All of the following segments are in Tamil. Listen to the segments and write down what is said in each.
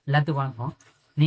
எல்லாத்துக்கும் வணக்கம்.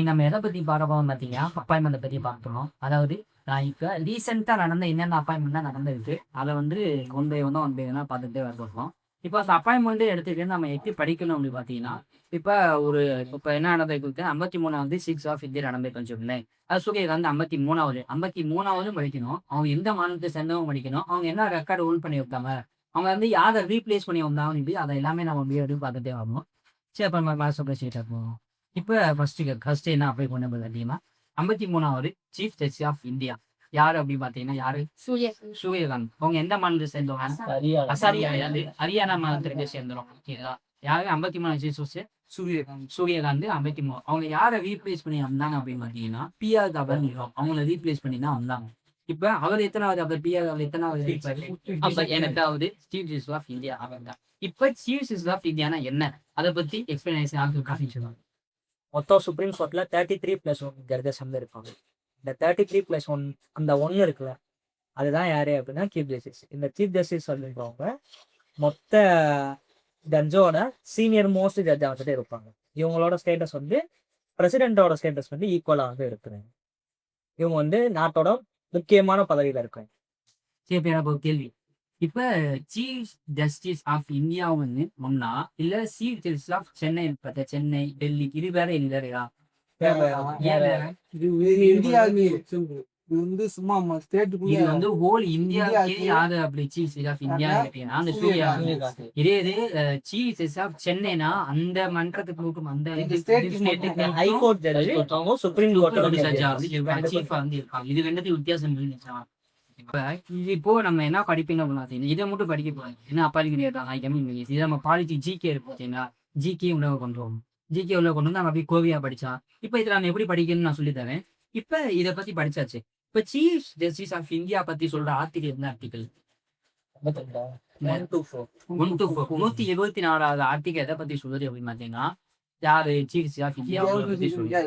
நம்ம எதை பத்தி பார்க்க போறோம் பார்த்தீங்கன்னா, அப்பாயின்மெண்ட்டை பத்தி பார்க்க போறோம். அதாவது நான் இப்ப ரீசென்ட்டா நடந்த என்னென்ன அப்பாயின்மெண்ட்லாம் நடந்திருக்கு, அத வந்து ஒன் பை ஒன்னா பார்த்துட்டே வரப்போறோம். இப்ப அந்த அப்பாயின்மெண்ட் எடுத்துக்கிட்டு நம்ம எப்படி படிக்கணும் அப்படின்னு பார்த்தீங்கன்னா, இப்ப ஒரு இப்ப என்ன நடந்திருக்கு 53வது 6 ஆஃப் இந்தியா நடந்திருக்குன்னு வச்சுக்கோங்களேன். அது சூரியகாந்த் 53வது படிக்கணும். அவங்க எந்த மாநிலத்தை சேர்ந்தவங்க படிக்கணும். அவங்க என்ன ரெக்கார்ட் ஹோல்ட் பண்ணியிருக்காங்க. அவங்க வந்து யார ரீப்ளேஸ் பண்ணி வந்தாங்கன்னு அத எல்லாமே நம்ம வீடியோ பார்த்துட்டே வரணும். சரி அப்ப நம்ம கிளாஸ் பேசிக்கிட்டு இருப்போம். இப்ப ஃபர்ஸ்ட் என்ன அப்ளை பண்ண பார்த்தீங்கன்னா, 53வது சீஃப் ஜஸ்டிஸ் ஆஃப் இந்தியா. யாரு அப்படின்னு பார்த்தீங்கன்னா, யாரு? சூரியகாந்த். அவங்க எந்த மாநிலத்தை சேர்ந்தவங்க? ஹரியானா மாநிலத்தை சேர்ந்தவங்க. ஓகேங்களா? யாரு 53வது சீஃப் ஜஸ்டிஸ்? சூரியகாந்த் 53. அவங்க யாரை ரீப்ளேஸ் பண்ணி வந்தாங்க அப்படின்னு பார்த்தீங்கன்னா, பி.ஆர். கவர்னர் அவங்கள ரீப்ளேஸ் பண்ணி தான் வந்தாங்க. இப்ப அவர் எத்தனாவது? அவர் பி.ஆர். அவர் எத்தனாவது? அப்ப 8வது சீஃப் ஜஸ்டிஸ் ஆஃப் இந்தியா அவர் தான். இப்ப சீஃப் ஜஸ்டிஸ் ஆஃப் இந்தியானா என்ன? அத பத்தி எக்ஸ்பிளனேஷன் காமிச்சிருவாங்க. மொத்தம் சுப்ரீம் கோர்ட்ல 33+1 ஜட்ஜஸ் வந்து இருப்பாங்க. இந்த 33+1 அந்த 1 இருக்குல்ல, அதுதான் யாரு அப்படின்னா சீஃப் ஜஸ்டிஸ். இந்த சீஃப் ஜஸ்டிஸ் அப்படின்றவங்க மொத்த ஜட்ஜோட சீனியர் மோஸ்ட் ஜட்ஜா வந்துட்டு இருப்பாங்க. இவங்களோட ஸ்டேட்டஸ் வந்து பிரசிடென்டோட ஸ்டேட்டஸ் வந்து ஈக்குவலா வந்து இருக்கிறாங்க. இவங்க வந்து நாட்டோட முக்கியமான பதவியில இருக்காங்க. சரி, எனக்கு ஒரு கேள்வி. இப்ப சீஃப் ஜஸ்டிஸ் ஆஃப் இந்தியா வந்து ஒன்னா இல்ல சீஃப் ஜஸ்டிஸ் ஆஃப் சென்னை இருப்ப சென்னை டெல்லி இது வேற இல்லையா? இது வந்து ஹோல் இந்தியாவுக்கே யாரு அப்படி சீஃப் ஜஸ்டிஸ் ஆஃப் இந்தியா கேட்டீங்கன்னா அந்த சூர்யா. இதே இது சீஃப் ஜஸ்டிஸ் ஆஃப் சென்னைனா அந்த மன்றத்துக்கு அந்த ஹைகோர்ட் ஜட்ஜ் சுப்ரீம் கோர்ட்டோட சீஃபா வந்து இருப்பாங்க. இது ரெண்டுத்தையும் வித்தியாசம் நினைச்சேன். இப்போ நம்ம என்ன படிப்பீங்க அப்படின்னு இதை மட்டும் படிக்க போறாங்க. என்ன அப்பாலிக்கு இதை நம்ம பாலிட்டி ஜிகே இருக்கு பார்த்தீங்கன்னா, ஜிகே உள்ள கொண்டு வரும். ஜிகே உள்ள கொண்டு வந்து நம்ம அப்படியே கோவியா படிச்சா இப்ப இதை நம்ம எப்படி படிக்கணும்னு நான் சொல்லி தரேன். இப்ப இதை பத்தி படிச்சாச்சு. இப்ப சீஃப் ஜஸ்டிஸ் ஆஃப் இந்தியா பத்தி சொல்ற ஆர்டிகல் என்ன ஆர்டிகல்? 124வது ஆர்டிகல் எதை பத்தி சொல்லுது அப்படின்னு பாத்தீங்கன்னா, யாரு சீஃப் ஜஸ்டிஸ் ஆஃப் இந்தியா பத்தி சொல்லுது.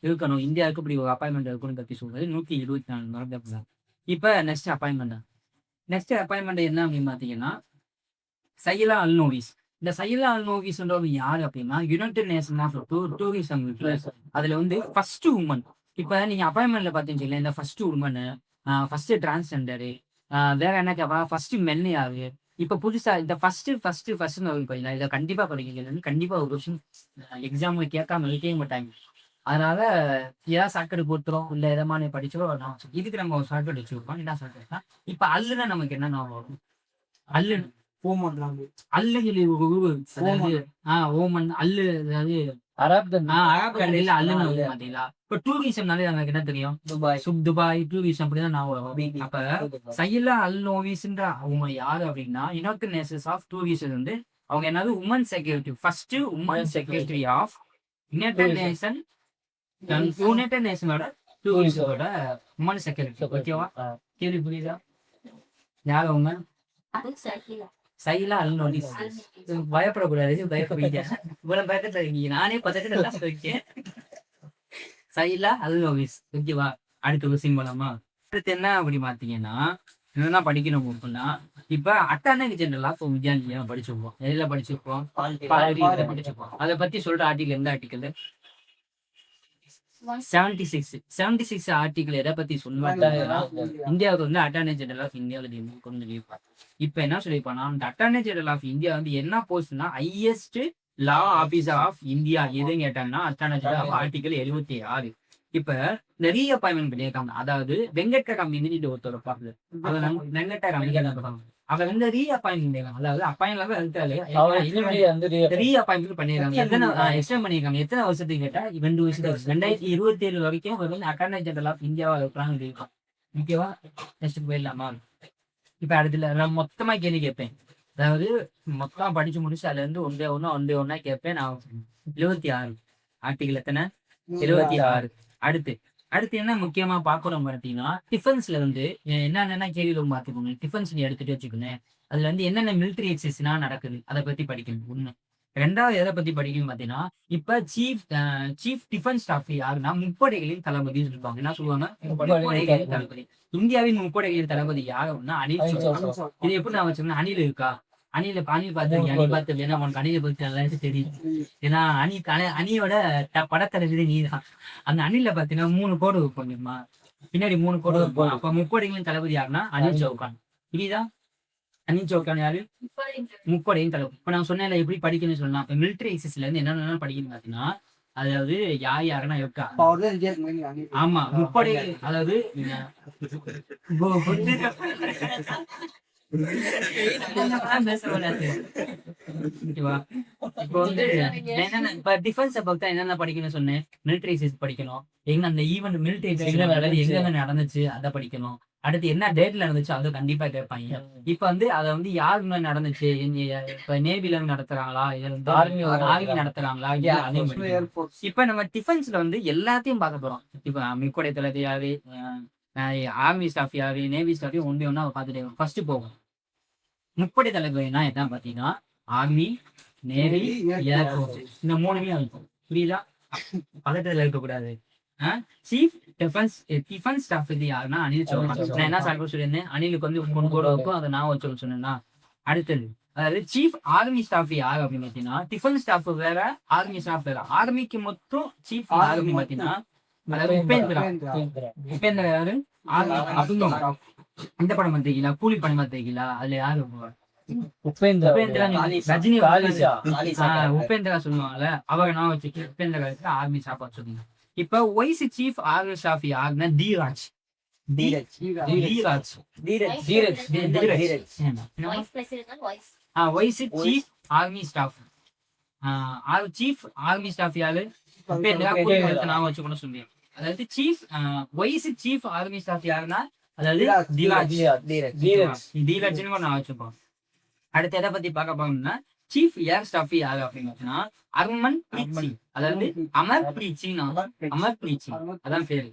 இருக்கணும் இந்தியாவுக்கு இப்படி ஒரு அப்பாயின்மெண்ட் இருக்குன்னு பத்தி சொல்றது 124 இப்ப நெக்ஸ்ட் அப்பாயின்மெண்ட் என்ன அப்படின்னு பாத்தீங்கன்னா, சையலா அல்நோவிஸ். இந்த சையலா அல்நோவிஸ்ன்றவங்க யாரு அப்படின்னா, யுனைடெட் நேஷன் ஆஃப் டூரிசம் அதுல வந்து ஃபர்ஸ்ட் உமன். இப்ப நீங்க அப்பாயின்மெண்ட்ல பாத்தீங்கன்னா, இந்த ஃபர்ஸ்ட் உமன், ஃபர்ஸ்ட் டிரான்ஸ்ஜெண்டரு, வேற என்ன கேப்பா ஃபர்ஸ்ட் மென் யாரு. இப்ப புதுசா இந்த ஃபர்ஸ்ட் இதை கண்டிப்பா படிக்க கண்டிப்பா ஒரு வருஷம் எக்ஸாம் கேட்காம இருக்கவே மாட்டாங்க. அதனால ஏதாவது ஷார்ட்கட் போட்டுரும் இல்ல எதமான படிச்சோ இதுக்கு நம்ம ஒரு ஷார்ட்கட் வச்சிருக்கோம். என்ன ஷார்ட்கட்னா இப்ப அல்லுன்னா நமக்கு என்ன வரும்? அல்லு அல்லு ஓமன் அல்லு அதாவது அரபு கண்ட்ரில அல்லுன்னு வருது பாத்தீங்களா? இப்ப டூரிசம்னாலே நமக்கு என்ன தெரியும்? துபாய் டூரிசம் அப்படிதான் நான் வரும். அப்ப சையலா அல் நோவிஸ்ன்ற அவங்க யாரு அப்படின்னா, யுனைடெட் நேஷன்ஸ் ஆஃப் டூரிசம் வந்து அவங்க என்னது women security first women security of united nation united நேஷனோட டூரிசத்தோட உமன் செக்யூரிட்டி. ஓகேவா? கேள்வி புரியுதா? யார் அவங்க? Saila Al Nowais. பயப்படக்கூடாது, பயப்படுவீங்க. இவ்வளவு பயத்துல இருக்கீங்க, நானே பதட்டத்துல எல்லாம் சொல்லிருக்கேன். Saila Al Nowais. ஓகேவா? அடுத்த கொஸ்டின் போலாமா? அடுத்து என்ன அப்படி பாத்தீங்கன்னா, என்னன்னா படிக்கணும் அப்படின்னா, இப்ப அட்டார்னி ஜெனரல் ஆஃப் இந்தியா படிச்சிருப்போம். எதுல படிச்சிருப்போம்? படிச்சிருப்போம். அதை பத்தி சொல்ற ஆர்டிகல் எந்த ஆர்டிகல்? 76 ஆர்டிகல் எதை பத்தி சொல்லுவாங்க? இந்தியாவுக்கு வந்து அட்டார்னி ஜெனரல் ஆஃப் இந்தியாவில் கொண்டு இருப்பாங்க. இப்ப என்ன சொல்லிருப்பானா, அந்த அட்டார்னி ஜெனரல் ஆஃப் இந்தியா வந்து என்ன போஸ்ட்னா highest law officer of India எதுன்னு கேட்டாங்கன்னா அட்டார்னி ஜெனரல் ஆஃப் ஆர்டிகல் 76. இப்ப நிறைய அப்பாயின்மெண்ட் பண்ணியிருக்காங்க. அதாவது வெங்கட்ட கம்பெனி ஒருத்தர் பார்க்குது. வெங்கட்ட கம்பெனி அவ வந்து ரீ அப்பாயின்மெண்ட், அதாவது அப்பாயின்மெண்ட் ரீ அப்பாயின்மெண்ட் பண்ணிருக்காங்க. எத்தனை எக்ஸ்டெண்ட் பண்ணிருக்காங்க? எத்தனை வருஷத்துக்கு கேட்டா 2 வருஷத்துக்கு 2027 வரைக்கும் வந்து அட்டார்னி ஜெனரல் ஆஃப் இந்தியாவா இருக்காங்க. ஓகேவா? நெக்ஸ்ட் போயிடலாமா? இப்ப அடுத்துல நான் மொத்தமா கேள்வி கேட்பேன். அதாவது மொத்தமா படிச்சு முடிச்சு அதுல இருந்து ஒன்றே கேட்பேன். நான் 76 ஆர்டிகல் எத்தனை? 76. அடுத்து என்ன முக்கியமா பாக்குறோம் பார்த்தீங்கன்னா, டிஃபென்ஸ்ல வந்து என்னென்ன கேள்வி பார்த்துக்கோங்க. டிஃபென்ஸ் நீ எடுத்துட்டு வச்சுக்கோங்க. அதுல வந்து என்னென்ன மிலிட்டரி எக்ஸசைஸ்லாம் நடக்குது அதை பத்தி படிக்கணும். ஒண்ணு. ரெண்டாவது எதை பத்தி படிக்கணும் பார்த்தீங்கன்னா, இப்ப சீஃப் டிஃபென்ஸ் ஸ்டாஃப் யாருன்னா முப்படைகளின் தளபதி இருப்பாங்க. என்ன சொல்லுவாங்க? முப்படைகளின் தளபதி. இந்தியாவின் முப்படைகளின் தளபதி யார் அப்படின்னா அனில். இது எப்படி நான் வச்சுக்கணும்? அனில் இருக்கா? அணில பார்த்து அணி பார்த்து ஏன்னா உனக்கு அணிலை பத்தி நல்லா தெரியும். ஏன்னா அணியோட படத்தலைவி நீ தான். அந்த அணில பாத்தீங்கன்னா 3 கோடு வைப்போம்மா, பின்னாடி 3 கோடு வைப்போம். அப்ப முப்படைகளின் தளபதி யாருன்னா அனில் சௌகான். புரியுதா? அனில் சௌகான் யாரு? முப்படையின் தளபதி. இப்ப நான் சொன்னேன்ல எப்படி படிக்கணும்னு சொல்லலாம். இப்ப மிலிட்டரி எக்ஸஸ்ல இருந்து என்னென்ன படிக்கணும்னு பாத்தீங்கன்னா, அதாவது யாருன்னா இருக்கா. ஆமா, முப்படை அதாவது இப்போ வந்து என்னென்ன இப்ப டிஃபென்ஸ பத்தி என்னென்ன படிக்கணும்னு சொன்னேன். மிலிட்டரி எக்ஸஸ் படிக்கணும். எங்க அந்த ஈவெண்ட் மிலிட்டரி எங்க நடந்துச்சு அதை படிக்கணும். அடுத்து என்ன டேட்ல நடந்துச்சு அதை கண்டிப்பா கேட்பாங்க. இப்ப வந்து அதை வந்து யாரு முன்னாடி நடந்துச்சு, இப்ப நேவில நடத்துறாங்களா, ஆர்மி நடத்துறாங்களா. இப்ப நம்ம டிஃபென்ஸ்ல வந்து எல்லாத்தையும் பார்க்க போறோம். இப்ப மிக்கோடைய தளபதி யாரு, ஆர்மி ஸ்டாஃப் யாரு, நேவி ஸ்டாஃப் ஒன்னா பார்த்துட்டே ஃபர்ஸ்ட் போகும். முப்படை தளபதினா என்ன பாத்தீங்கன்னா ஆர்மி, நேவி, ஏர்ஃபோர்ஸ் இந்த 3மே இருக்கும். புரியுதா? பதட்டத்தில் இருக்கக்கூடாது. சீஃப் டிஃபென்ஸ் ஸ்டாஃப் இது யாருன்னா அனில் சௌகான். நான் என்ன சாப்பிட சொல்லியிருந்தேன், அனிலுக்கு வந்து 3 கோடு இருக்கும், அதை நான் வச்சு சொன்னேன்னா. அடுத்தது அதாவது சீஃப் ஆர்மி ஸ்டாஃப் யாரு அப்படின்னு பாத்தீங்கன்னா, டிஃபென்ஸ் ஸ்டாஃப் வேற, ஆர்மி ஸ்டாஃப் வேற. ஆர்மிக்கு மொத்தம் சீஃப் ஆர்மி பாத்தீங்கன்னா அதாவது உபேந்திரா யாரு, ஆர்மி. இந்த படம் பார்த்தீங்களா, கூலி படம் பார்த்தீங்களா, அதுல யாரு உபேந்திரா ரஜினி உபேந்திரா சொல்லுவாங்கல்ல, அவங்க நான் வச்சுக்க உபேந்திரா ஆர்மி ஸ்டாஃப் சொல்லுங்க. இப்ப வைஸ் சீஃப் ஆர்மி ஸ்டாஃப் யாருன்னா Dheeraj. Wise chief army staff. Chief army staff யாரு உபேந்திரா, நான் வச்சுக்கணும் சொல்லுவேன். அதாவது chief wise chief army staff யாருன்னா அதாவது தீராஜ்னு நான் வச்சுப்போம். அடுத்து எதை பத்தி பார்க்க போறோம்னா சீஃப் ஏர் ஸ்டாஃப் யாரு அப்படின்னு பார்த்தீங்கன்னா அர்மன் பிரீத் சிங். அதாவது அமர் பிரீத் சிங், அமர் பிரீத் சிங் அதான் பேரு.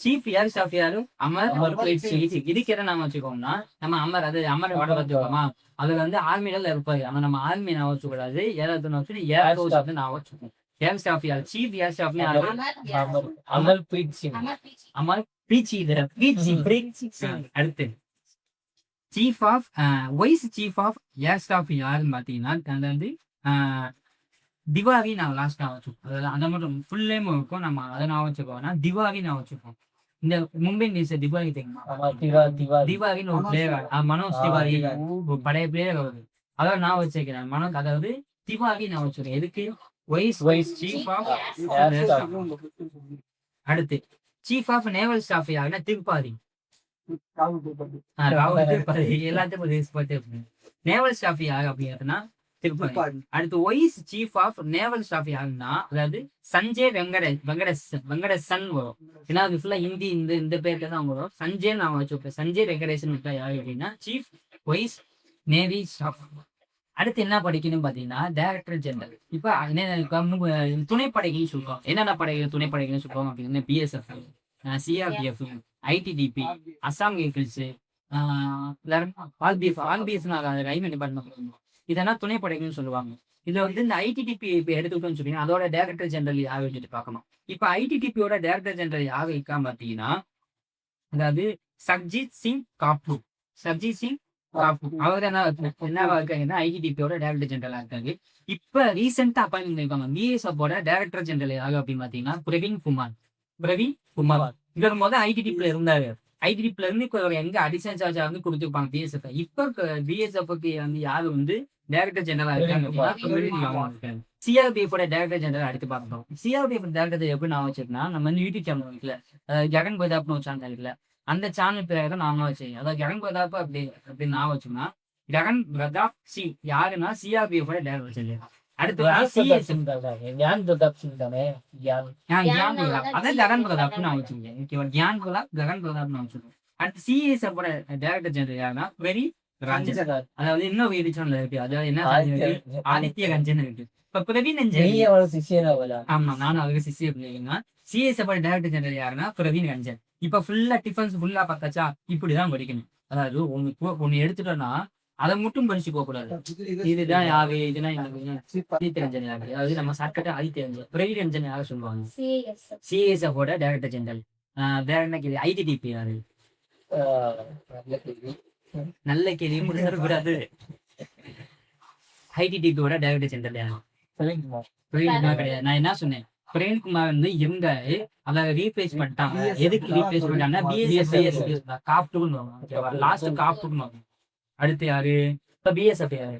சீஃப் ஏர் ஸ்டாஃப் யாரு, அமர் பிரீத் சிங். இதுக்கு என்ன நாம வச்சுக்கோம்னா நம்ம அமர், அது அமர் வட பார்த்துக்கோமா, அதுல வந்து ஆர்மியில இருப்பாரு. ஆனா நம்ம ஆர்மி நான் வச்சுக்கூடாது, ஏதாவது வச்சு ஏர் ஃபோர்ஸ் வந்து நான் வச்சுக்கோம். ஏர் ஸ்டாஃப் யாரு, chief air staff Amar Preet Singh. Amar அடுத்து chief of vice chief of air staff யாருன்னு பாத்தீங்கன்னா வந்து திவாகி நான் லாஸ்டா வச்சுப்போம். அதாவது அந்த மட்டும் ஃபுல் நேம் இருக்கும், நம்ம அதை நான் வச்சுக்கோன்னா திவாகி நான் வச்சுப்போம். இந்த மும்பை இந்தியன்ஸ் திவாகி தெரியுமா, திவாகின்னு ஒரு பிளேயர், மனோஜ் திவாகி பழைய பிளேயர் வருது, அதாவது நான் வச்சிருக்கிறேன் மனோஜ். அதாவது திவாகி நான் வச்சிருக்கேன். எதுக்கு, வைஸ் சீஃப் ஆஃப். அடுத்து சீஃப் ஆஃப் நேவல் ஸ்டாஃப் யாருன்னா திருப்பாதி. எல்லாத்தையும் நேவல் ஸ்டாஃப் யாரு அப்படின்னா திருப்பாதி. அடுத்து vice chief of naval staff யாருன்னா அதாவது சஞ்சய் வெங்கடேசன் வரும். ஏன்னா அது ஃபுல்லா ஹிந்தி, இந்த பேர்ல தான் வரும். சஞ்சய் நான் வச்சுப்பேன். சஞ்சய் வெங்கடேசன் விட்டா யாரு அப்படின்னா சீஃப் வைஸ் நேவி ஸ்டாஃப். அடுத்து என்ன படிக்கணும் பாத்தீங்கன்னா டைரக்டர் ஜெனரல். இப்ப துணைப்படைகள் சொல்லுவோம். என்னென்ன படைகள் துணைப்படைகள் சொல்லுவோம் அப்படின்னா BSF, CRPF, ITBP, Assam rifles, railway department, இதெல்லாம் துணைப்படைகள்னு சொல்லுவாங்க. இதுல வந்து இந்த ஐடிடிபி இப்ப எடுத்துக்கிட்டோம்னு சொல்லி அதோட டைரக்டர் ஜெனரல் யார் வச்சுட்டு பார்க்கணும். இப்ப ஐடிடிபியோட டைரக்டர் ஜெனரல் யார் இருக்கான்னு பாத்தீங்கன்னா அதாவது சர்ஜித் சிங் காப்பு. அவர் என்னவா இருக்காங்கன்னா ஐடிடிபியோட டைரக்டர் ஜெனரலா இருக்காங்க. இப்ப ரீசெண்டா அப்பாயின்மெண்ட் பண்ணிருக்காங்க பிஎஸ்எஃபோட டைரக்டர் ஜெனரல் யாரு அப்படின்னு பாத்தீங்கன்னா பிரவீன் குமார். இவர் முதல் ஐடிடிபில இருந்தாரு. ஐடிடிபில இருந்து இப்ப எங்க அடிஷனல் சார்ஜா வந்து கொடுத்துருப்பாங்க பிஎஸ்எஃப். இப்ப பிஎஸ்எஃப்க்கு வந்து யாரு வந்து டைரக்டர் ஜெனரலா இருக்காங்க. சிஆர்பிஎஃபோட டைரக்டர் ஜெனரல் அடுத்து பார்க்கணும். சிஆர்பிஎஃப் டைரக்டர் எப்படி நான் வச்சிருக்கேன்னா நம்ம வந்து யூடியூப் சேனல் இருக்குல்ல, ஜெகன் பிரதாப்னு ஒரு சேனல் இருக்குல்ல, அந்த சேனல் பேரை தான் நாம வச்சிருக்கேன். அதாவது ஜெகன் பிரதாப் அப்படி நான் வச்சோம்னா ஜெகன் பிரதாப் சி யாருன்னா சிஆர்பிஎஃபோட டைரக்டர் வச்சிருக்கேன். அடுத்து ஜெகன் பிரதாப் நான் வச்சிருக்கேன். ஜெகன் பிரதாப் நான் வச்சிருக்கேன். அடுத்து சிஎஸ்எஃபோட டைரக்டர் ஜெனரல் யாருன்னா வெரி ரஞ்சன். அதாவது இன்னும் எடிஷன்ல இருக்கு. அதாவது என்ன ஆதித்ய ரஞ்சன் இருக்கு. இப்ப பிரவீன் ரஞ்சன், ஆமா நானும் அவருக்கு சிசிய பிள்ளைங்கன்னா சிஎஸ்எஃபோட டைரக்டர் ஜெனரல் யாருன்னா பிரவீன் ரஞ்சன். இப்ப ஃபுல்லா டிஃபென்ஸ் ஃபுல்லா பார்த்தாச்சா, இப்படிதான் படிக்கணும். அதாவது ஒண்ணு எடுத்துட்டோம்னா அதை மட்டும் படிச்சு போக கூடாது. இதுதான் யாரு, இதுதான் ஆதித்ய ரஞ்சன் யாரு, அதாவது நம்ம ஷார்ட்கட்டா ஆதித்ய ரஞ்சன். பிரவீன் ரஞ்சன் யாரு சொல்லுவாங்க சிஎஸ்எஃபோட டைரக்டர் ஜெனரல். வேற என்ன கேள்வி, ஐடிடிபி யாரு, நல்ல கேள்வி முடிச்சிடக்கூடாது. ஐடிடிபியோட டைரக்டர் ஜெனரல் யாரு? பிரவீன்குமார் கிடையாது. நான் என்ன சொன்னேன், பிரவீன்குமார் வந்து இருந்தாரு, அதை ரீப்ளேஸ் பண்ணிட்டாங்க. எதுக்கு ரீப்ளேஸ் பண்ணிட்டாங்கன்னா பிஎஸ்எஃப் காப்டுன்னு ஓகேவா, லாஸ்ட் காப்டுன்னு. அடுத்து யாரு? இப்ப பிஎஸ்எஃப் யாரு?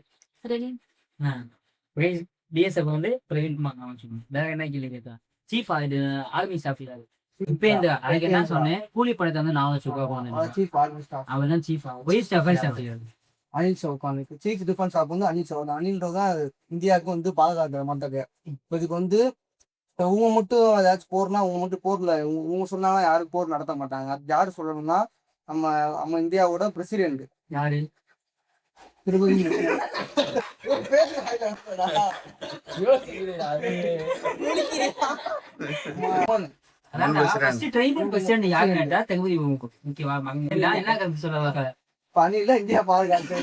பிஎஸ்எஃப் வந்து பிரவீன்குமார் நான் சொன்னேன். வேற என்ன கேள்வி கேட்டா? சீஃப் ஆர்மி ஸ்டாஃப் யாரு? இப்ப இந்த அதுக்கு என்ன சொன்னேன், கூலி படத்தை வந்து நான் வச்சுக்கோ, அவர் தான் சீஃப். ஒய் ஸ்டாஃப் யாரு? Anil Chauhan. Chief defence staff வந்து அனில் சவுகான். அனில்ன்றதான் இந்தியாவுக்கு வந்து பாதுகாக்கிற மாட்டாங்க. இப்போ இதுக்கு வந்து இவங்க மட்டும் ஏதாச்சும் போர்னா அவங்க மட்டும் போர்ல இவங்க சொன்னாலும் யாரும் போர் நடத்த மாட்டாங்க. அது யாரு சொல்லணும்னா நம்ம நம்ம இந்தியாவோட பிரசிடென்ட் யாரு? திருப்பதி பணியில இந்தியா பாதுகாத்து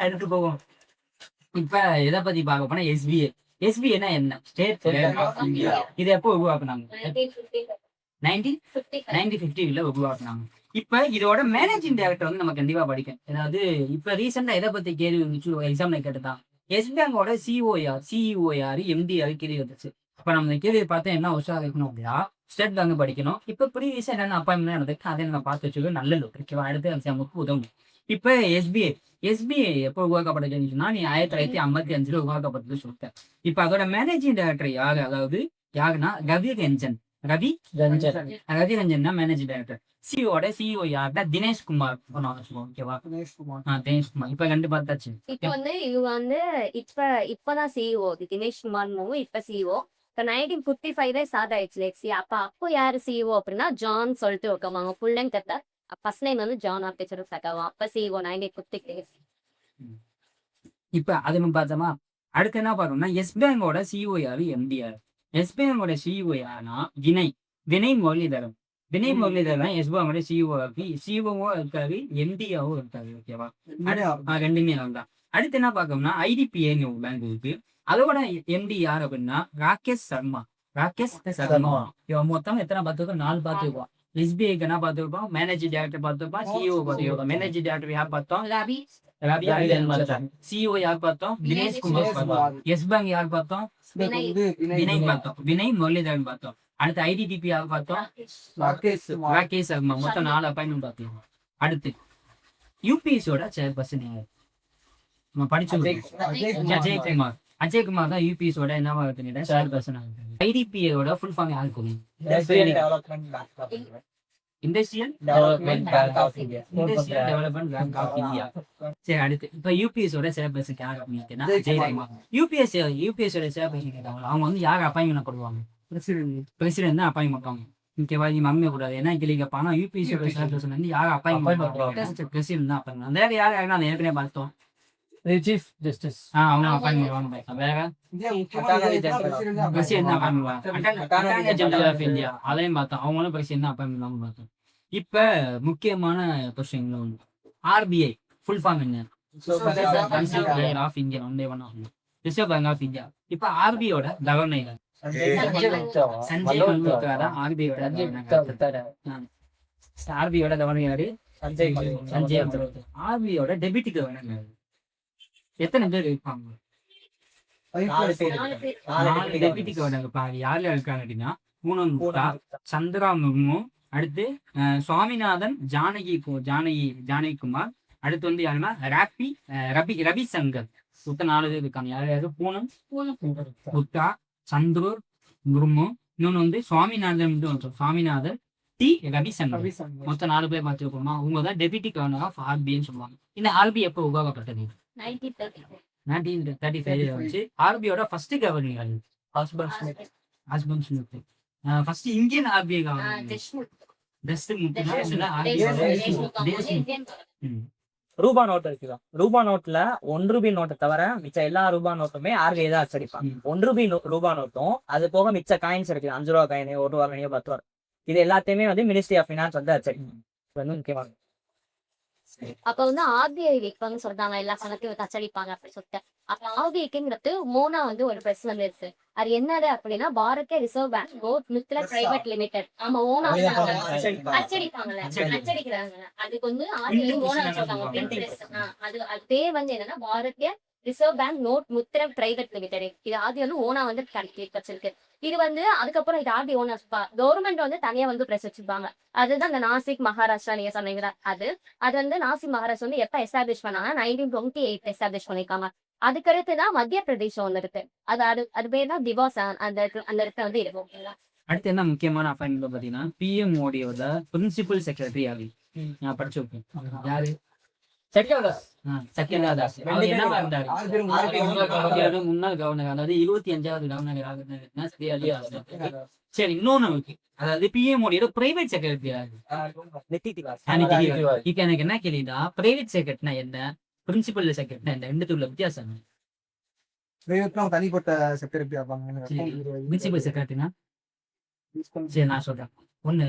அடுத்து போவோம். இப்ப எதை பத்தி பார்க்க போனா எஸ்பிஐ. எஸ்பிஐனா என்ன? State Bank of India. இது எப்போ உருவாக்குனாங்க? 1950 உருவாக்குனாங்க. இப்ப இதோட மேனேஜிங் டைரக்டர் வந்து நம்ம கண்டிப்பா படிக்கணும். அதாவது இப்ப ரீசெண்டா எதை பத்தி கேள்வி வந்துச்சு எக்ஸாம்ல கேட்டுதான், எஸ் பேங்கோட சிஇஓ யாரு, எம்டி யாரு கேள்வி வந்துச்சு. அப்ப நம்ம இந்த கேள்வியை பார்த்தா என்ன உஷாரா இருக்கணும் அப்படின்னா, ஸ்டேட் பேங்க் படிக்கணும். இப்ப ப்ரீவியஸா என்னென்ன அப்பாயின்மெண்ட் நடந்துருக்கு அதை நம்ம பார்த்து வச்சுக்கோ, நல்லது. ஓகேவா, அடுத்து எக்ஸாமுக்கு உதவும். இப்ப எஸ்பிஐ எப்போ உருவாக்கப்பட்டதுன்னு சொன்னா, நீ 1955 உருவாக்கப்பட்டது சொல்லிட்டேன். இப்ப அதோட மேனேஜிங் டைரக்டர் யாரு? அதாவது யாருன்னா ரவி ரஞ்சன் தான் மேனேஜிங் டைரக்டர். சிஇஓ யாருன்னா தினேஷ் குமார். ஓகேவா, தினேஷ் குமார். இப்ப ரெண்டு பார்த்தாச்சு. இப்ப வந்து இவங்க வந்து இப்பதான் சிஇஓ தினேஷ் குமார் இப்ப சிஇஓ. இப்போ 1955 ஸ்டார்ட் ஆயிடுச்சு லெக்ஸி. அப்போ யாரு சிஇஓ அப்படின்னா ஜான் சொல்லிட்டு வைக்கவாங்க. ஃபுல் நேம் தெரியல, ஃபர்ஸ்ட் நேம் வந்து ஜான் அப்படி சொல்லி தக்கவாங்க. அப்ப சிஇஓ 1956. இப்ப அது நம்ம பார்த்தோமா. அடுத்து என்ன பார்க்கணும்னா எஸ் பேங்கோட சிஇஓ யாரு, எம்டி யாரு? எஸ் பேங்கோட சிஇஓ யாருன்னா வினய் முரளிதரன். வினய் முரளிதரன் எஸ் பேங்கோட சிஇஓ இருக்காரு, எம்டியாவும் இருக்காரு. ஓகேவா, ரெண்டுமே தான். அடுத்து என்ன பார்க்கணும்னா ஐடிபிஐன்னு ஒரு பேங்க் இருக்கு. அதோட எம்டி யார் அப்படின்னா ராகேஷ் சர்மா. இவன் மொத்தம் எத்தனை பார்த்துருக்கோம்? 4 பார்த்துருக்கோம். எஸ்பிஐக்கு என்ன பார்த்துருப்போம்? மேனேஜிங் டைரக்டர் பார்த்துருப்போம், சிஇஓ பார்த்துருக்கோம். மேனேஜிங் டைரக்டர் யார் பார்த்தோம்? ரவி. சிஇஓ யார் பார்த்தோம்? தினேஷ் குமார் பார்த்தோம். எஸ் பேங்க் யார் பார்த்தோம்? வினய் பார்த்தோம். வினய் முரளிதரன் பார்த்தோம். அடுத்து ஐடிடிபி யார் பார்த்தோம்? ராகேஷ் சர்மா. மொத்தம் 4 அப்பாயின்மெண்ட் பார்த்தோம். அடுத்து யூபிஎஸ்சியோட சேர்பர்சன் யார்? நம்ம படிச்சு அஜய்குமார் தான் யூபிஎஸோட என்னவா இருக்கு சேர்பர்சன். ஐடிபிஐயோட ஃபுல் ஃபார்ம் யாருக்கு? Industrial Development Bank of India. சரி, அடுத்து இப்ப யூபிஎஸோட சேர்பர்சன் யார் அப்படின்னு அஜய்குமார். யூபிஎஸ்சியோட சேர்பர்சன் கேட்டாங்க, அவங்க வந்து யார் அப்பாயின்மெண்ட் கொடுவாங்க? பிரசிடென்ட் தான் அப்பாயின்மெண்ட் பண்ணுவாங்க. ஓகேவா, நீ மம்மிய கூடாது. என்ன கேள்வி கேட்பானா, யூபிஎஸ்சியோட சேர்பர்சன் வந்து யார் அப்பாயின்மெண்ட் பண்ணுவாங்க? பிரசிடென்ட் தான் அப்பாயின்மெண்ட். வேற யாரும் நான் ஏற்கனவே பார்த்தோம், சீஃப் ஜஸ்டிஸ். அவங்க அப்பாயின்மெண்ட் பண்ணுவாங்க. வேற ஜெனரல் ஆஃப் இந்தியா அதையும் பார்த்தோம், அவங்களும் பிரசிடென்ட் தான் அப்பாயின்மெண்ட் பார்த்தோம். இப்ப முக்கியமான கொஸ்டின்ல ஒன்று, ஆர்பிஐ ஃபுல் ஃபார்ம் என்ன? Reserve Bank of India. Reserve Bank of India. இப்ப ஆர்பிஐயோட கவர்னர் சஞ்சய் மல்ஹோத்ரா தான் ஆர்பிஐயோட கவர்னர் யாரு? சஞ்சய் மல்ஹோத்ரா. ஆர்பிஐயோட டெபியூட்டி கவர்னர் எத்தனை பேர் இருப்பாங்க? 4 டெபியூட்டி கவர்னர் இருப்பாங்க. யார் இருக்காங்க அப்படின்னா பூனம் குப்தா, சந்திரா முர்மு, அடுத்து சுவாமிநாதன், ஜானகிகுமார், அடுத்து வந்து யாருன்னா ரவி சங்கர். மொத்தம் 4 பேர் இருக்காங்க. யாரு? பூனம் குப்தா, சந்திரூர் முர்மு, இன்னொன்னு வந்து சுவாமிநாதன் டி ரவிசங்கர். மொத்தம் 4 பேர் பார்த்துருக்கோமா. அவங்க தான் டெபியூட்டி கவர்னர் ஆஃப் ஆர்பிஐன்னு சொல்லுவாங்க. இந்த ஆர்பிஐ எப்போ உருவாக்கப்பட்டது? 1935 வந்துச்சு. ஆர்பிஐயோட first governor Osborne Smith. First Indian RBI governor ரூபா நோட் இருக்குதான். ரூபா நோட்ல 1 ரூபி நோட்டை தவிர மிச்ச எல்லா ரூபா நோட்டுமே ஆர்பிஐ தான் அச்சடிப்பாங்க. 1 ரூபி ரூபா நோட்டும் அது போக மிச்ச காயின்ஸ் இருக்கு, 5 ரூபா காயின், 1 ரூபா காயின், 10 ரூபா, இது எல்லாத்தையுமே வந்து மினிஸ்ட்ரி ஆஃப் ஃபினான்ஸ் வந்து அச்சடிப்பாங்க. வந்து முக்கியமாக அப்ப வந்து ஆர்பிஐ வைப்பாங்கன்னு சொல்றாங்க, எல்லா கணக்கையும் தச்சடிப்பாங்க அப்படின்னு சொல்லிட்டு. அப்ப ஆர்பிஐக்குங்கிறது மோனா வந்து ஒரு பிரஸ் வந்து இருக்கு. அது என்னது அப்படின்னா Bharatiya Reserve Bank Note Mitra private limited. ஆமா, ஓனா அச்சடிப்பாங்கல்ல, அச்சடிக்கிறாங்க. அதுக்கு வந்து ஆர்பிஐ ஓனா வச்சிருக்காங்க, பிரிண்ட் பிரஸ். அது அது பேர் வந்து என்னன்னா பாரதிய ரிசர்வ் பேங்க் நோட் முத்திரை பிரைவேட் லிமிடெட். இது ஆதி வந்து ஓனா வந்து வச்சிருக்கு. இது வந்து அதுக்கப்புறம் இது ஆர்டி ஓனர்ஸ் கவர்மெண்ட் வந்து தனியா வந்து பிரஸ் வச்சிருப்பாங்க. அதுதான் இந்த நாசிக் மகாராஷ்டிரா நீங்க சொன்னீங்க அது. அது வந்து நாசிக் மகாராஷ்டிரா வந்து எப்ப எஸ்டாப்ளிஷ் பண்ணாங்க, 1928 எஸ்டாப்ளிஷ் பண்ணிருக்காங்க. அதுக்கடுத்து தான் மத்திய பிரதேசம் ஒண்ணு இருக்கு. அது அது அது பேர் தான் திவாசான். அந்த இடத்துல வந்து இருக்கும். அடுத்து என்ன முக்கியமான அப்பாயின்மெண்ட் பாத்தீங்கன்னா பிஎம் மோடியோட பிரின்சிபல் செக்ரட்டரி ஆகி நான் படிச்சிருக்கேன். யாரு? சத்யேந்திர தாஸ். அவர் என்னவா இருந்தாரு? 6 பேர் முன்னாள் கவர்னர், அதாவது 25வது கவர்னர் சரியா? சரி, இன்னொன்னு இருக்கு. அதாவது பிஎம் மோடியோட பிரைவேட் செக்ரட்டரி ஆகி. இப்ப எனக்கு என்ன கேள்வினா, பிரைவேட் செக்ரட்டரினா என்ன, பிரின்சிபல் செக்ரட்டரினா என்ன, ரெண்டுத்துல வித்தியாசம் என்ன? பிரைவேட்னா தனிப்பட்ட செக்ரட்டரி ஆப்பாங்க. பிரின்சிபல் செக்ரட்டரினா சரி நான் சொல்றேன். ஒண்ணு,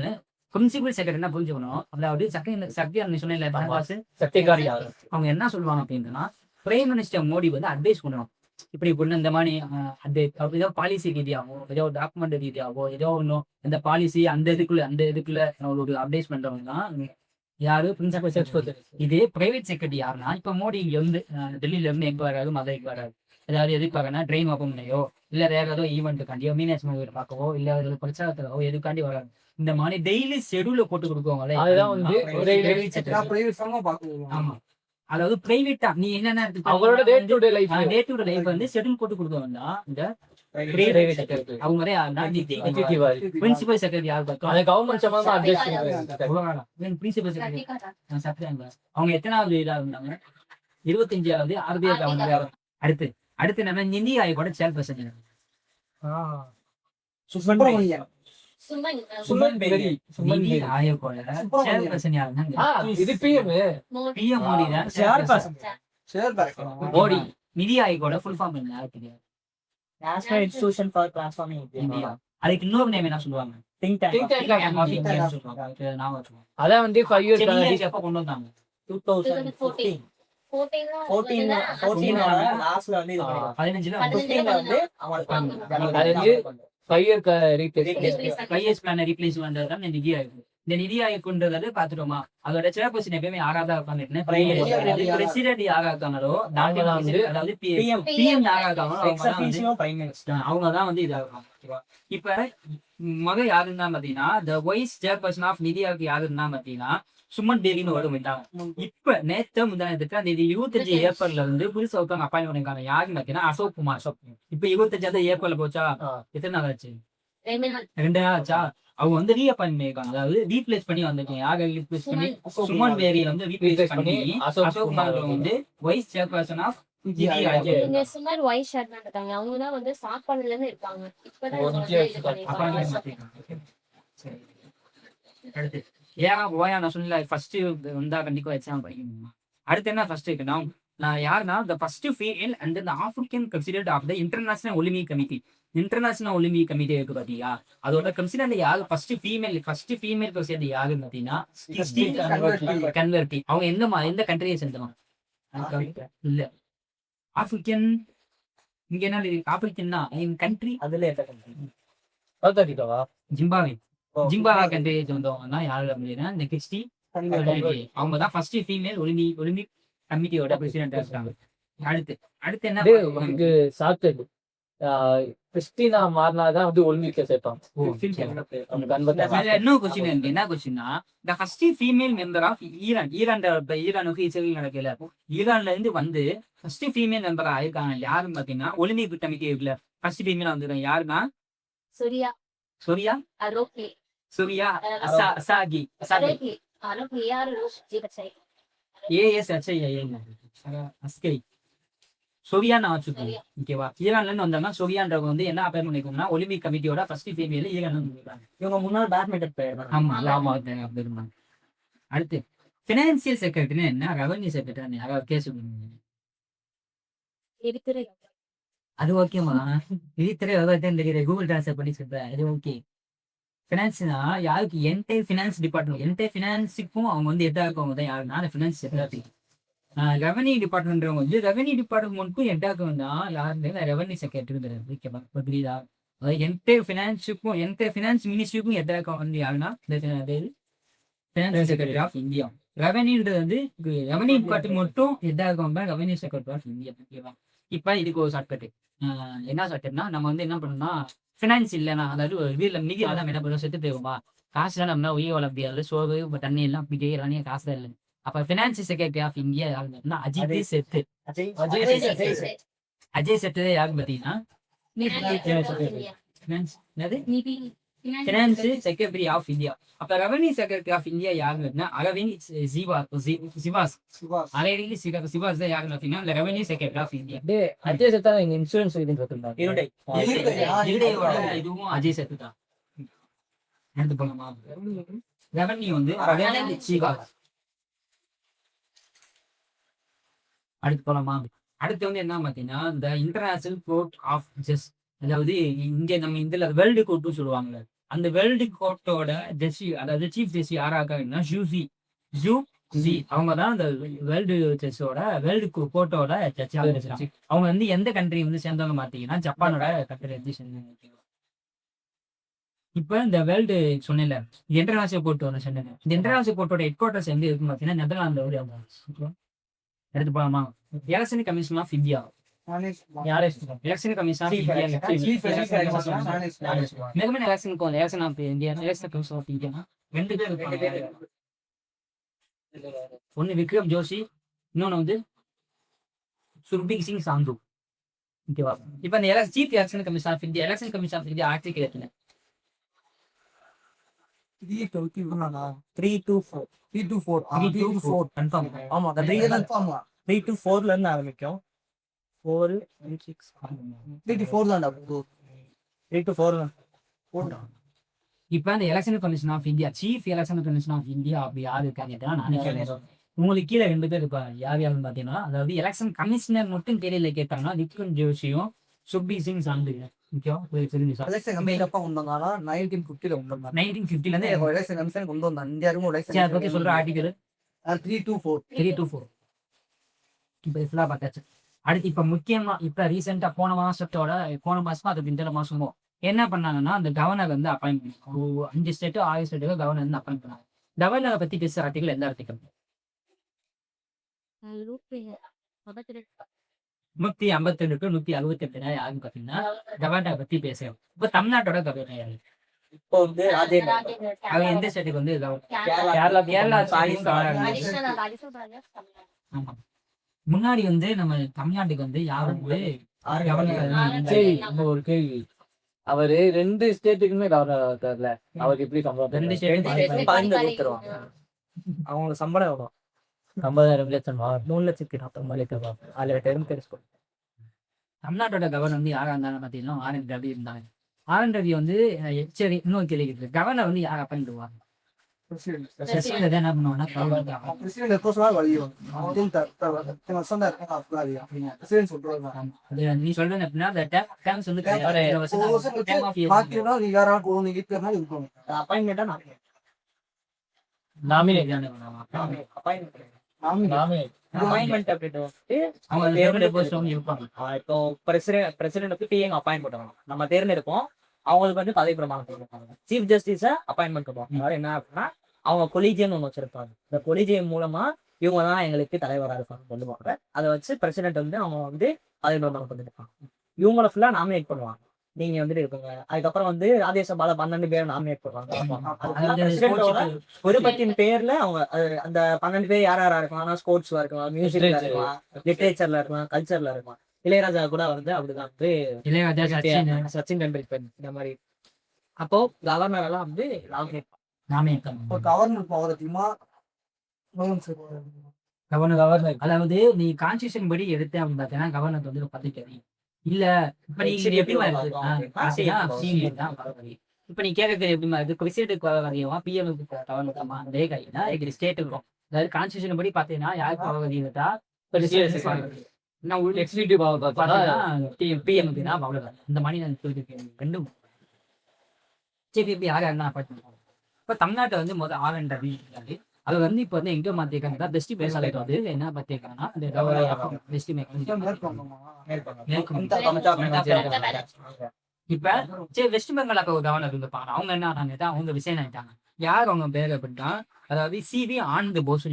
பிரின்சிபல் செக்ரட்டரினா புரிஞ்சுக்கணும். அதாவது சத்யா நீ சொன்ன பாஸ் சத்யகாரி அவங்க என்ன சொல்லுவாங்க அப்படின்னா, பிரைம் மினிஸ்டர் மோடி வந்து அட்வைஸ் பண்ணணும். இப்படி பொண்ணு இந்த மாதிரி ஏதோ பாலிசி ரீதியாவோ, ஏதோ டாக்குமெண்ட் ரீதியாவோ, ஏதோ ஒன்றும் இந்த பாலிசி அந்த இதுக்குள்ள ஒரு அட்வைஸ் பண்றவங்க தான் யாரு, பிரின்சிபல் செக்ரட்டரி. இதே பிரைவேட் செக்ரட்டரி யாருன்னா, இப்ப மோடி இங்க இருந்து டெல்லியில இருந்து எங்க வராது, மதுரைக்கு வராது. ஏதாவது எதிர்பார்க்கனா ட்ரெயின் ஓப்பன் பண்ணியோ, இல்ல வேற ஏதோ ஈவெண்ட்டுக்காண்டியோ, மீனாட்சி மூவி பார்க்கவோ, இல்ல ஒரு பிரச்சாரத்துக்கோ எதுக்காண்டி வராது. இந்த மாதிரி டெய்லி ஷெடியூல போட்டு கொடுக்குவாங்களே, அதுதான் வந்து பிரைவேட் செக்ரட்டரி. பிரைவேட் சங்கமா பாக்குவோம். ஆமா, அதாவது பிரைவேட்டா நீ என்னென்ன அவங்களோட டே டு டே லைஃப் வந்து ஷெடியூல் போட்டு கொடுக்குவாங்க. இந்த பிரைவேட் செக்ரட்டரி அவங்க பிரின்சிபல் செக்ரட்டரி யாரு பார்த்தோம், அந்த கவர்மெண்ட் சம்பந்தமா அட்வைஸ் பிரின்சிபல் செக்ரட்டரி அவங்க எத்தனாவது இதா இருந்தாங்க, 25வது ஆர்பிஐ கவர்னர். அடுத்து நம்ம நிதி ஆயோட சேர்பர்சன் சுப்பிரமணியன். நிதி ஆயோட சேர்பர்சன் யாருன்னா இது பிஎம் பிஎம் மோடி தான் சேர்பர்சன். மோடி நிதி ஆயோட ஃபுல் ஃபார்ம் என்ன யாருக்கு தெரியாது? National institution for transforming India. அதுக்கு இன்னொரு நேம் என்ன சொல்லுவாங்க? Think Think tank tank of India சொல்லுவாங்க. நான் வச்சுக்கோங்க. அதான் வந்து 5 சரி, இயர்ஸ் நீங்க எப்ப கொண்டு வந்தாங்க? 2014 லாஸ்ட்ல வந்து இது பண்ணிருக்காங்க. 15ல 15ல வந்து அவங்களுக்கு அது வந்து 5 இயர் ரீப்ளேஸ் பிளான் ரீப்ளேஸ் பண்றது தான் நிதி ஆயோக். இந்த நிதி ஆயோக்ன்றது பாத்துட்டோமா, அதோட சேர்பர்சன் எப்பயுமே யாராதான் இருப்பாங்க, பிரசிடென்ட் யாரா இருக்காங்களோ நாங்க வந்து, அதாவது பிஎம் யாரா இருக்காங்களோ அவங்க தான் வந்து இதா இருப்பாங்க. ஓகேவா? இப்ப யாரு இருந்தா பாத்தீங்கன்னா, த வைஸ் சேர்பர்சன் ஆஃப் நிதி ஆயோக் யாரு இருந்தா பாத்தீங்கன்னா சுமன் பேரின்னு ஒரு விட்டாங்க. இப்ப நேற்று முந்தானத்துக்கு அந்த 25 ஏப்ரல்ல வந்து புதுசா ஒருத்தவங்க அப்பாயின் பண்ணிருக்காங்க. யாருன்னு பாத்தீங்கன்னா அசோக் குமார். இப்ப 25 ஏப்ரல்ல போச்சா, எத்தனை நாள் ஆச்சு? 2 நாள் ஆச்சா? அவங்க வந்து ரீஅப்பாயின் பண்ணிருக்காங்க, அதாவது ரீப்ளேஸ் பண்ணி வந்திருக்காங்க. யாரை ரீப்ளேஸ் பண்ணி? சுமன் பேரியை வந்து ரீப்ளேஸ் பண்ணி அசோக் குமார் வந்து வைஸ் சேர்பர்சன் ஆஃப் நிதி ஆயோக். சுமார் வைஸ் சேர்மன் இருக்காங்க. அவங்க தான் வந்து சாப்பாடுல இருந்து இருப்பாங்க. இப்பதான் appointment பண்ணிருக்காங்க. சரி. அடுத்து ஏன் போயா நான் சொன்னல ஃபர்ஸ்ட் வந்தா கண்டிப்பா எக்ஸாம் படிக்கணும். அடுத்து என்ன ஃபர்ஸ்ட் இருக்குன்னா, நான் யாருன்னா the first female and the African considered of the International Olympic Committee. International Olympic Committee இருக்கு பாத்தீங்களா, அதோட கன்சிடர்ட் யாரு ஃபர்ஸ்ட் ஃபீமேல் கன்சிடர்ட் யாருன்னு பாத்தீங்கன்னா கன்வெர்டி. அவங்க எந்த கண்ட்ரியை சேர்ந்தவங்க? இல்ல ஆப்பிரிக்கன். இங்க என்ன ஆப்பிரிக்கன்னா கண்ட்ரி, அதுல எந்த கண்ட்ரி ஜிம்பாவே. ஜிம்பாவே கண்ட்ரியை சேர்ந்தவங்க தான் யாரு அப்படின்னா இந்த கிறிஸ்டி கன்வெர்டி. அவங்க தான் ஃபர்ஸ்ட் ஃபீமேல் ஒலிம்பிக் கமிட்டியோட பிரசிடென்டா இருக்காங்க. அடுத்து என்ன இது சாக்டர் கிறிஸ்டினா மாறினாதான் வந்து ஒலிம்பிக்ல சேர்ப்பாங்க. இன்னொரு கொஸ்டின் இருக்கு. என்ன கொஸ்டின்னா, the first female member of ஈரானுக்கு இஸ்ரேல் நடக்கல, ஈரான்ல இருந்து வந்து ஃபர்ஸ்ட் ஃபீமேல் மெம்பர் ஆயிருக்காங்க யாருன்னு பாத்தீங்கன்னா ஒலிம்பிக் கமிட்டி இருக்குல்ல, ஃபர்ஸ்ட் ஃபீமேல் வந்துருக்காங்க. யாருன்னா சூர்யா அசாகி அஸ்கை சொரியா நான் வச்சுக்கோங்க. ஓகேவா? ஈரான்ல இருந்து வந்தாங்கன்னா சொரியான்றவங்க வந்து என்ன அப்பாயின் பண்ணிக்கோங்கன்னா ஒலிம்பிக் கமிட்டியோட ஃபர்ஸ்ட் ஃபீமேல் ஈரான் இருக்காங்க. இவங்க முன்னாள் பேட்மிண்டன் பிளேயர். ஆமா இருந்தாங்க. அடுத்து பினான்சியல் செக்ரட்டரி என்ன, ரெவன்யூ செக்ரட்டரி யாராவது கேஸ் அது ஓகேமா? தெரியாது கூகுள் டிரான்ஸ்லேட் பண்ணி சொல்றேன். அது ஓகே. ஃபினான்ஸ்னா யாருக்கு என்டையர் ஃபினான்ஸ் டிபார்ட்மெண்ட், என்டையர் ஃபினான்ஸுக்கும் அவங்க வந்து ஹெட்டாக இருக்கவங்க தான் யாருன்னா அந்த ஃபினான்ஸ் செக்ரட்டரி. ரெவன்யூ டிபார்ட்மெண்ட்றவங்க வந்து ரெவன்யூ டிபார்ட்மெண்ட்க்கும் ஹெட்டாக இருக்கவங்க தான் யாருன்னு ரெவன்யூ செக்ரட்டரிங்கிறது. ஓகேவா, இப்போ புரியுதா? அதாவது என்டையர் ஃபினான்ஸுக்கும் என்டையர் ஃபினான்ஸ் மினிஸ்ட்ரிக்கும் ஹெட்டாக இருக்கவங்க வந்து யாருன்னா ஃபினான்ஸ் செக்ரட்டரி ஆஃப் இந்தியா. ரெவன்யூன்றது வந்து ரெவன்யூ டிபார்ட்மெண்ட் மட்டும் ஹெட்டாக இருக்கவங்க ரெவன்யூ செக்ரட்டரி ஆஃப் இந்தியா. ஓகேவா, இப்போ இதுக்கு ஒரு ஷார்ட்கட்டு. என்ன ஷார்ட்கட்னா நம்ம வந்து என்ன பண்ணணும்னா ஃபினான்ஸ் இல்லைன்னா, அதாவது வீட்டில் நிதி நம்ம என்ன பண்ணுவோம், செத்து போயிடுவோமா, காசுலாம் நம்ம உயிர் வளர முடியாது, சோறு தண்ணி எல்லாம் அப்படியே இறங்கிய காசு தான் இல்லை. அப்போ ஃபினான்ஸ் செக்ரட்டரி ஆஃப் இந்தியா யாருன்னா அஜித் செத்து. அஜய் செத்து யாருன்னு பார்த்தீங்கன்னா ஃபினான்ஸ் செக்ரட்டரி ஆஃப் இந்தியா. அப்ப ரெவன்யூ செக்ரட்டரி ஆஃப் இந்தியா யாருன்னா அரவிந்த் சிவாஸ் தான் யாருன்னு பார்த்தீங்கன்னா இந்த revenue secretary of India. Ajay செத்தா எங்க இன்சூரன்ஸ் இதுவும் அஜய் செத்து தான். எடுத்து போகலாமா? ரெவன்யூ வந்து அரவிந்த் சிவாஸ். அடுத்து போலாமா? அடுத்து வந்து என்ன பார்த்தீங்கன்னா இந்த இன்டர்நேஷனல் கோர்ட் ஆஃப் ஜஸ்டிஸ், அதாவது இங்க நம்ம இந்தியால வேர்ல்டு கோர்ட்னு சொல்லுவாங்கல்ல, அந்த வேர்ல்டு கோர்ட்டோட ஜட்ஜி, அதாவது சீஃப் ஜட்ஜி யாராக்காங்கன்னா அவங்க தான் அந்த வேர்ல்டு ஜட்ஜோட வேர்ல்டு கோர்ட்டோட ஜட்ஜாக இருக்காங்க. அவங்க வந்து எந்த கண்ட்ரி வந்து சேர்ந்தவங்க பார்த்தீங்கன்னா ஜப்பானோட கண்ட்ரி வந்து சேர்ந்தாங்க. இப்போ இந்த வேர்ல்டு சொன்னேன்ல, இன்டர்நேஷனல் கோர்ட் ஒன்று சொன்னேன். இந்த இன்டர்நேஷனல் கோர்ட்டோட ஹெட் குவார்ட்டர்ஸ் எங்க இருக்குன்னு பார்த்தீங்கன்னா நெதர்லாந்து. எடுத்து போகலாமா? Election Commission of India. Election Commission of India election of India, Election Commission of India ரெண்டு பேர். ஒன்னு விக்ரம் ஜோஷி, இன்னொன்னு வந்து சுர்பீர் சிங் சாந்து. ஓகேவா? இப்போ இந்த chief Election Commission of India, Election Commission of India article எத்தனை? 324 கன்ஃபார்ம். ஆமா, 324ல இருந்து ஆரம்பிக்கும். 4 6 324 தான்டா. 324 இப்போ அந்த Election Commission of India, chief Election Commission of India அப்படி யாரு இருக்காங்க நானே சொல்றேன். உங்களுக்கு கீழே 2 பேர் இருப்பாங்க. யார் யாருன்னு பார்த்தீங்கன்னா, அதாவது எலெக்ஷன் கமிஷனர் மட்டும் தெரியல கேட்டாங்கன்னா விக்ரம் ஜோஷியும் சுர்பீர் சிங் சாந்து. எலெக்ஷன் கமிஷன் அப்ப கொண்டு வந்தானா 1950ல கொண்டு வந்தாங்க. 1950ல இருந்து எலெக்ஷன் கமிஷன் கொண்டு வந்தாங்க. இந்தியாவுக்கும் அதை பத்தி சொல்ற ஆர்டிகல் 324. இப்போ ஃபுல்லாக பார்த்தாச்சு. அடுத்து இப்போ முக்கியமா இப்போ ரீசெண்டாக போன மாசமா அது இந்த மாசமோ என்ன பண்ணாங்கன்னா அந்த கவர்னர் வந்து அப்பாயிண்ட் பண்ணாங்க. 5 ஸ்டேட்டு 6 ஸ்டேட்டுக்கு கவர்னர் வந்து அப்பாயிண்ட் பண்ணாங்க. கவர்னரை பத்தி பேசுற ஆர்டிகல் எந்த ஆர்டிகல்? 152 to 168 யாருன்னு பார்த்தீங்கன்னா கவர்னரை பத்தி பேசுறோம். இப்போ தமிழ்நாட்டோட கவர்னர் யாரு? இப்போ வந்து ராஜேந்திர. அவங்க எந்த ஸ்டேட்டுக்கு வந்து கேரளா. ஆமா, முன்னாடி வந்து நம்ம தமிழ்நாட்டுக்கு வந்து யார் வந்து ஒரு கேள்வி, அவரு 2 ஸ்டேட்டுக்குமே கவர்னர் தெரியல, அவருக்கு எப்படி சம்பளம்? 2 ஸ்டேட்டுக்கு 15 கொடுத்துருவாங்க. அவங்களுக்கு சம்பளம் எவ்வளோ? 50,000 லட்சம் 3,40,000 அதில் டெர்ம் தெரிஞ்சுக்கோ. தமிழ்நாட்டோட கவர்னர் வந்து யாரா இருந்தாலும் பார்த்தீங்கன்னா ஆர்.என். ரவி இருந்தாங்க. ஆர்.என். ரவி வந்து சரி இன்னொரு கேள்வி இருக்கு, கவர்னர் வந்து யார் அப்பாயிண்ட் பண்ணுவாங்க? பிரசிடென்ட் என்ன பண்ணுவாங்கன்னா பிரசிடென்ட் எப்போ சொன்னாலும் வழியும். நீ சொல்றது எப்படின்னா அந்த டேர்ம்ஸ் வந்து அப்பாயின்மெண்டா அப்பாயின்மெண்ட் இருப்பாங்க. இப்போ பிரசிடென்ட் பிஎங்க அப்பாயின்ட் பண்ணுவாங்க, நம்ம தேர்ந்தெடுப்போம். அவங்களுக்கு வந்து பதவி பிரமாணம் கொடுப்பாங்க. சீஃப் ஜஸ்டிஸ அப்பாயின்மெண்ட் பண்ணுவாங்க. என்ன அப்படின்னா அவங்க கொலிஜியம் ஒன்று வச்சிருப்பாங்க. இந்த கொலிஜியம் மூலமா இவங்க தான் எங்களுக்கு தலைவராக இருப்பாங்க சொல்லுவாங்க. அதை வச்சு பிரசிடென்ட் வந்து அவங்க வந்து பதவி பிரமாணம் பண்ணிருப்பாங்க. இவங்கள ஃபுல்லா நாமினேட் பண்ணுவாங்க. நீங்க வந்துட்டு இருப்பீங்க. அதுக்கப்புறம் வந்து ராஜ்யசபால 12 பேர் நாமினேட் பண்ணுவாங்க. விருப்பத்தின் பேர்ல அவங்க அந்த 12 பேர் யார் யாரா இருக்கலாம், ஸ்போர்ட்ஸ்ல இருக்கலாம், மியூசிக்ல இருக்கலாம், லிட்டரேச்சர்ல இருக்கலாம், கல்ச்சர்ல இருக்கலாம். இளையராஜா கூட வந்து அப்படிதான் வந்து இளையராஜா, சச்சின் டெண்டுல்கர் இந்த மாதிரி. அப்போ கவர்னர் எல்லாம் வந்து கவர்னர் போகிறதுமா கவர்னர், அதாவது நீ கான்ஸ்டியூஷன் படி எடுத்தேன் அப்படின்னு பார்த்தீங்கன்னா கவர்னர் வந்து 10 தெரியும். இல்ல இப்ப நீங்க எப்படி இப்ப நீ கேட்கறது எப்படி மாதிரி பிரசிடென்ட் வரையவா பிஎம்க்கு கவர்னருமா அதே கையில ஸ்டேட் இருக்கும். அதாவது கான்ஸ்டியூஷன் படி பாத்தீங்கன்னா யாருக்கு பவதிட்டா எக்ஸிக்யூட்டிவ் பிஎம்க்கு தான் அவ்வளவுதான். இந்த மாதிரி நான் ரெண்டும் சரி இப்ப யார் யாருன்னா இப்ப தமிழ்நாட்டை வந்து முதல் ஆர்.என். ரவி இருக்காரு. அவர் வந்து இப்ப வந்து எங்க மாத்திருக்காங்கன்னா பெஸ்ட் பேசாலைட் வந்து என்ன மாத்திருக்காங்கன்னா இந்த பெஸ்ட் இப்ப சரி வெஸ்ட் பெங்கால் அப்ப ஒரு கவர்னர் இருந்திருப்பாங்க. அவங்க என்ன ஆனாங்க, அவங்க ரிசைன் ஆயிட்டாங்க. யார் அவங்க பேர் அப்படின்னா, அதாவது சிவி ஆனந்த் போஸ்.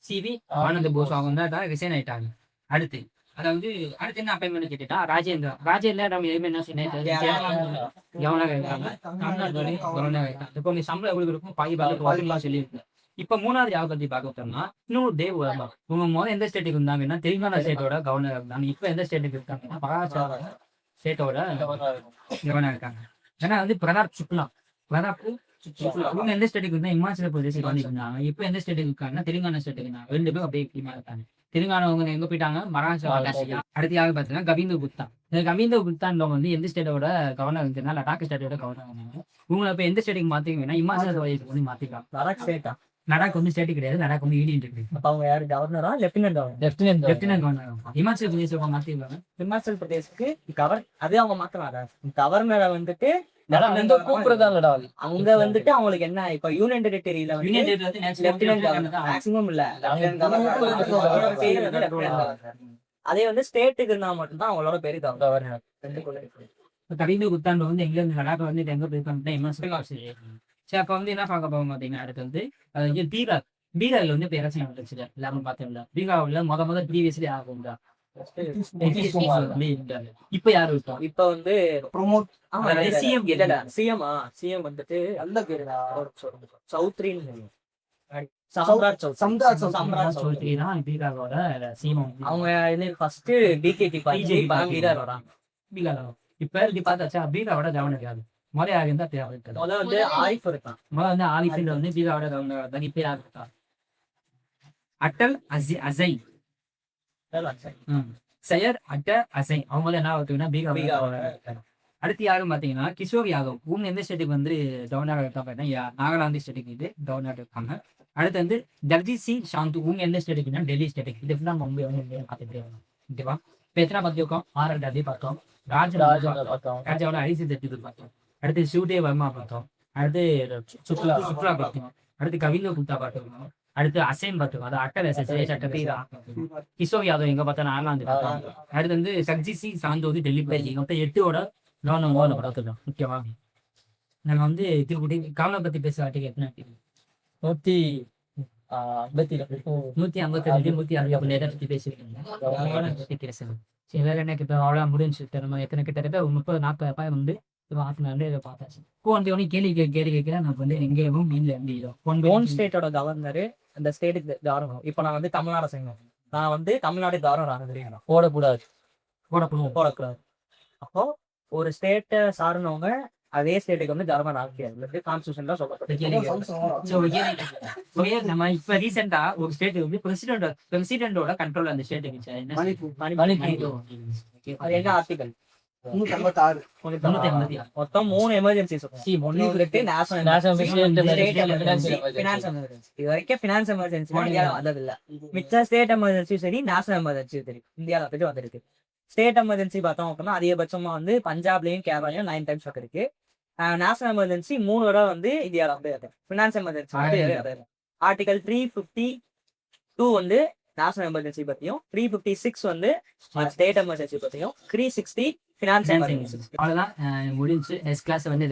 சிவி ஆனந்த் போஸ் அவங்க தான் ரிசைன் ஆயிட்டாங்க. அடுத்து அதாவது அடுத்து என்ன அப்பைமெண்ட் கேட்டுட்டா ராஜேந்திரா நம்ம எதுவுமே என்ன சொன்னேன் கவர்னர் இருக்காங்க. தமிழ்நாடு கவர்னர் இருக்காங்க. இப்போ நீ சம்பளம் எவ்வளவு இருக்கும் பாய் பாகம் சொல்லியிருக்கேன். இப்ப மூணாவது யாரை பத்தி பார்க்கணும்னா இன்னொரு தேவ் வர்மா. இவங்க முதல்ல எந்த ஸ்டேட்டுக்கு இருந்தாங்கன்னா தெலுங்கானா ஸ்டேட்டோட கவர்னர் இருந்தாங்க. இப்ப எந்த ஸ்டேட்டுக்கு இருக்காங்கன்னா மகாராஷ்டிரா ஸ்டேட்டோட கவர்னர் இருக்காங்க. ஏன்னா வந்து பிரதாப் சுக்லா இவங்க எந்த ஸ்டேட்டுக்கு இருந்தா இமாச்சல பிரதேசத்துக்கு வந்துருந்தாங்க. இப்ப எந்த ஸ்டேட்டுக்கு இருக்காங்கன்னா தெலுங்கானா ஸ்டேட்டுக்கு இருந்தாங்க. 2 பேரும் அப்படியே டீமா இருக்காங்க. தெலுங்கானவங்க எங்க போயிட்டாங்க, மகாராஷ்டிரா. அடுத்து யாரு பார்த்தீங்கன்னா கவிந்தர் குப்தா. இந்த கவிந்தர் குப்தான்றவங்க வந்து எந்த ஸ்டேட்டோட கவர்னர் இருந்துச்சுன்னா லடாக் ஸ்டேட்டோட கவர்னர் இருந்தாங்க. இவங்களை இப்ப எந்த ஸ்டேட்டுக்கு மாத்திங்கன்னா இமாச்சல பிரதேசத்துக்கு வந்து மாத்திருக்காங்க. லடாக் ஸ்டேட்டா? லடாக் வந்து ஸ்டேட் கிடையாது, லடாக் வந்து யூனியன் இருக்கு. அப்ப அவங்க யாரு கவர்னரா lieutenant governor? Lieutenant governor. Himachal Pradesh மாத்திருக்காங்க. இமாச்சல் பிரதேஷ்க்கு அதே அவங்க மாத்தலாம். கவர்னரை வந்துட்டு கூப்பிடுறதாங்கடா அவங்க வந்துட்டு அவங்களுக்கு என்ன இப்ப யூனியன் டெரிட்டரியில லெப்டினன்ட் கவர்னர் மேக்ஸிமம் இல்ல. அதே வந்து ஸ்டேட்டுக்கு இருந்தா மட்டும்தான் அவங்களோட பேரு கவர்னர். கவிந்தர் குப்தான் வந்து எங்க இருந்து லடாக் வந்து எங்க போயிருக்காங்க இமாச்சல. சரி அப்ப வந்து என்ன பார்க்க போவோம் பாத்தீங்கன்னா அடுத்து வந்து பீகார்ல வந்து இப்ப எலெக்ஷன் நடந்துச்சு எல்லாரும் பார்த்தோம்ல. பீகார்ல முதல் ப்ரீவியஸ்லி ஆகும்டா. இப்ப யாரு விட்டோம்? இப்ப வந்து ப்ரோமோட் சிஎம் வந்துட்டு நல்ல பேருடா. சௌத்ரி தான் பீகாரோட சிஎம். அவங்க ஃபர்ஸ்ட் டிகேடி பீகார் வராங்க. பீகார் இப்ப இப்படி பார்த்தாச்சா பீகாரோட கவர்னர் யாரு முதல்ல யாரு இருந்தா தேவை இருக்காது. முதல்ல வந்து ஆரிஃப் இருக்கான். முதல்ல வந்து ஆரிஃபில் வந்து பீகாரோட கவர்னர் தான். இப்ப யாரு இருக்கா? அட்டல் அசை சையர் அட்டல் அசை. அவங்க என்ன பார்த்தீங்கன்னா பீகார். அடுத்து யாரும் பாத்தீங்கன்னா கிஷோர் யாதவ். இவங்க எந்த ஸ்டேட்டுக்கு வந்து கவர்னர் இருக்காங்க? நாகாலாந்து ஸ்டேட்டுக்கு இது கவர்னர் இருக்காங்க. அடுத்து வந்து ஜக்ஜித் சிங் சாந்து. இவங்க எந்த ஸ்டேட்டுக்குன்னா டெல்லி ஸ்டேட்டுக்கு. இது தான் மும்பை பார்த்துட்டே வரணும். ஓகேவா? இப்போ எத்தனை பார்த்துருக்கோம்? 6 அப்படி பார்த்தோம். ராஜாவோட ஐசி தட்டுக்கு பார்த்தோம். அடுத்து சிவதேவ் வர்மா பார்த்தோம். அடுத்து சுக்லா பார்த்தோம். அடுத்து கவிந்தர் குப்தா பார்த்தோம். அடுத்து அசைன் பார்த்தோம். அது அட்டல் கிஷோர் யாதவ் எங்க பார்த்தா நாகாலாந்து பார்த்தோம். அடுத்து வந்து ஜக்ஜித் சிங் சாந்து வந்து டெல்லி போய் மொத்தம் 8ஓட கவர்னர் பார்த்துருக்கோம். முக்கியமா நம்ம வந்து திருப்பி கவர்னர் பத்தி பேசுவாட்டி எத்தனை 152 160 பத்தி பேசிருக்கேன். சரி வேற என்ன இப்போ அவ்வளோ முடிஞ்சு நம்ம எத்தனை கிட்டத்தட்ட 30-40 வந்து பார்த்தாச்சு. இப்போ வந்து கேள்வி கேட்கிறேன். நம்ம வந்து எங்கேயும் ஓன் ஸ்டேட்டோட கவர்னர் அந்த ஸ்டேட்டுக்கு கவர்னர். இப்போ நான் வந்து தமிழ்நாடு செய்யணும். நான் வந்து தமிழ்நாடு கவர்னர் ஆனது போடக்கூடாது. அப்போ ஒரு ஸ்டேட்டை சார்ந்தவங்க அதே ஸ்டேட்டுக்கு வந்து கவர்னர் ஆகியாது. கான்ஸ்டியூஷன் தான் சொல்லப்பட்டது. நம்ம இப்ப ரீசெண்டா ஒரு ஸ்டேட் வந்து பிரசிடென்டோட கண்ட்ரோல் அந்த ஸ்டேட் இருந்துச்சு. அது என்ன ஆர்டிகல்? 386. மொத்தம் 3 எமர்ஜென்சிஸ் இது வரைக்கும் ஃபினான்ஸ் எமர்ஜென்சி இந்தியாவில் வந்தது இல்ல. மிச்ச ஸ்டேட் எமர்ஜென்சி சரி, நேஷனல் எமர்ஜென்சி சரி இந்தியாவில் பற்றி வந்திருக்கு. ஸ்டேட் எமர்ஜென்சி பார்த்தோம் அப்படின்னா அதிகபட்சமா வந்து பஞ்சாப்லயும் கேரளாலையும் 9 டைம்ஸ் இருக்கு. நேஷனல் எமர்ஜென்சி 3 தடவை வந்து இந்தியாவில் வந்து ஃபினான்ஸ் எமர்ஜென்சி ஆர்டிகல் 352 வந்து நேஷனல் எமர்ஜென்சி பத்தியும், 356 வந்து ஸ்டேட் எமர்ஜென்சி பத்தியும், 360 ஃபினான்ஸ் எமர்ஜென்சி. அவ்வளவுதான் முடிஞ்சு. நெக்ஸ்ட் கிளாஸ் வந்து